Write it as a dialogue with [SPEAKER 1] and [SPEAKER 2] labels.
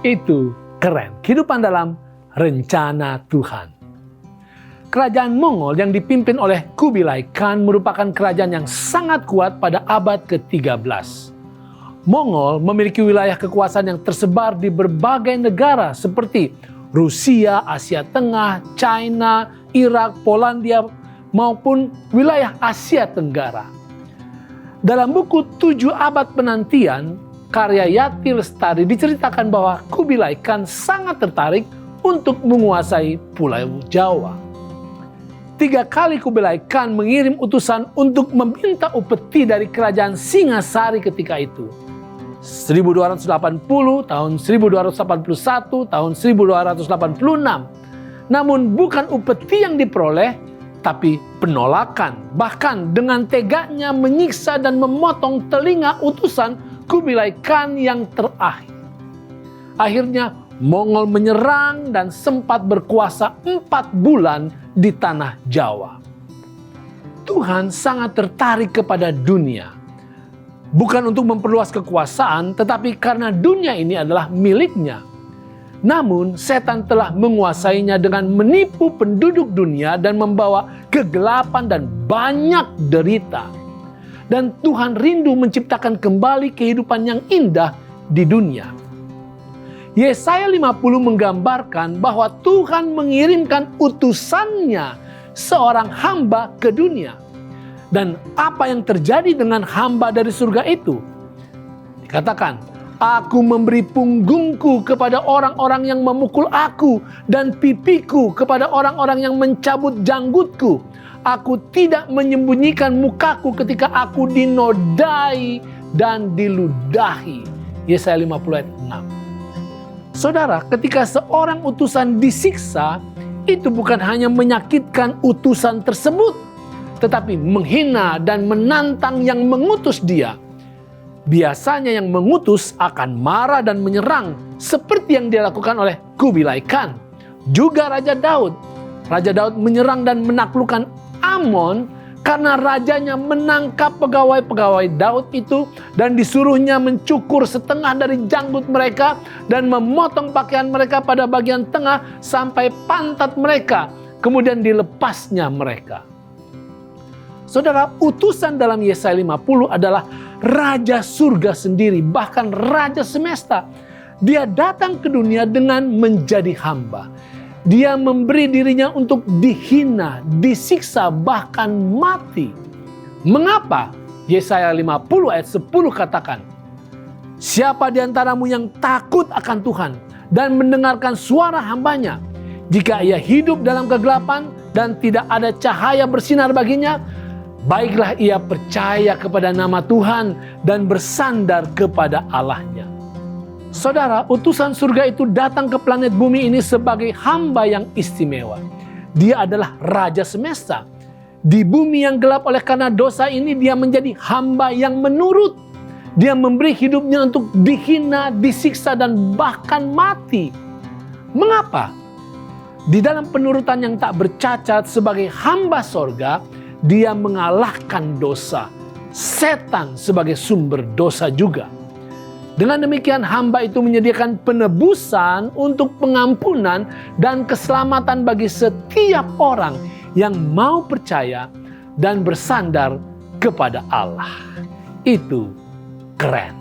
[SPEAKER 1] Itu keren. Kehidupan dalam rencana Tuhan. Kerajaan Mongol yang dipimpin oleh Kubilai Khan merupakan kerajaan yang sangat kuat pada abad ke-13. Mongol memiliki wilayah kekuasaan yang tersebar di berbagai negara seperti Rusia, Asia Tengah, China, Irak, Polandia, maupun wilayah Asia Tenggara. Dalam buku 7 Abad Penantian, karya Yati Lestari diceritakan bahwa Kubilai Khan sangat tertarik untuk menguasai Pulau Jawa. 3 kali Kubilai Khan mengirim utusan untuk meminta upeti dari kerajaan Singasari ketika itu. 1280, tahun 1281, tahun 1286. Namun bukan upeti yang diperoleh, tapi penolakan. Bahkan dengan teganya menyiksa dan memotong telinga utusan Kubilai Khan yang terakhir. Akhirnya Mongol menyerang dan sempat berkuasa 4 bulan di tanah Jawa. Tuhan sangat tertarik kepada dunia. Bukan untuk memperluas kekuasaan, tetapi karena dunia ini adalah miliknya. Namun, setan telah menguasainya dengan menipu penduduk dunia dan membawa kegelapan dan banyak derita. Dan Tuhan rindu menciptakan kembali kehidupan yang indah di dunia. Yesaya 50 menggambarkan bahwa Tuhan mengirimkan utusannya seorang hamba ke dunia. Dan apa yang terjadi dengan hamba dari surga itu? Dikatakan, aku memberi punggungku kepada orang-orang yang memukul aku dan pipiku kepada orang-orang yang mencabut janggutku. Aku tidak menyembunyikan mukaku ketika aku dinodai dan diludahi. Yesaya 50 ayat 6. Saudara, ketika seorang utusan disiksa, itu bukan hanya menyakitkan utusan tersebut, tetapi menghina dan menantang yang mengutus dia. Biasanya yang mengutus akan marah dan menyerang, seperti yang dilakukan oleh Kubilai Khan. Juga Raja Daud. Raja Daud menyerang dan menaklukkan Amon karena rajanya menangkap pegawai-pegawai Daud itu dan disuruhnya mencukur setengah dari janggut mereka dan memotong pakaian mereka pada bagian tengah sampai pantat mereka. Kemudian dilepasnya mereka. Saudara, utusan dalam Yesaya 50 adalah Raja surga sendiri, bahkan Raja semesta. Dia datang ke dunia dengan menjadi hamba. Dia memberi dirinya untuk dihina, disiksa, bahkan mati. Mengapa? Yesaya 50 ayat 10 katakan, siapa di antaramu yang takut akan Tuhan dan mendengarkan suara hambanya? Jika ia hidup dalam kegelapan dan tidak ada cahaya bersinar baginya, baiklah ia percaya kepada nama Tuhan dan bersandar kepada Allahnya. Saudara, utusan surga itu datang ke planet bumi ini sebagai hamba yang istimewa. Dia adalah Raja semesta. Di bumi yang gelap oleh karena dosa ini, dia menjadi hamba yang menurut. Dia memberi hidupnya untuk dihina, disiksa, dan bahkan mati. Mengapa? Di dalam penurutan yang tak bercacat sebagai hamba sorga, dia mengalahkan dosa. Setan sebagai sumber dosa juga. Dengan demikian hamba itu menyediakan penebusan untuk pengampunan dan keselamatan bagi setiap orang yang mau percaya dan bersandar kepada Allah. Itu keren.